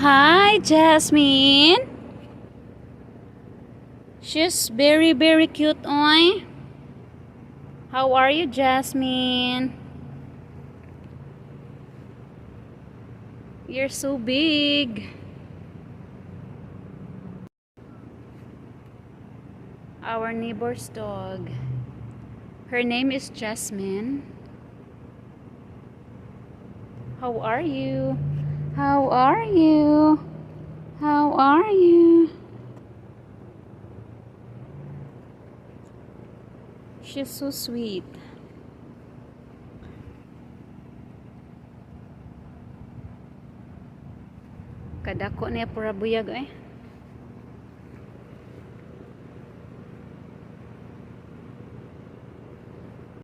Hi, Jasmine. She's very, very cute, oi. How are you, Jasmine? You're so big. Our neighbor's dog. Her name is Jasmine. How are you? How are you? How are you? She's so sweet. Kadako niya pura buyag eh.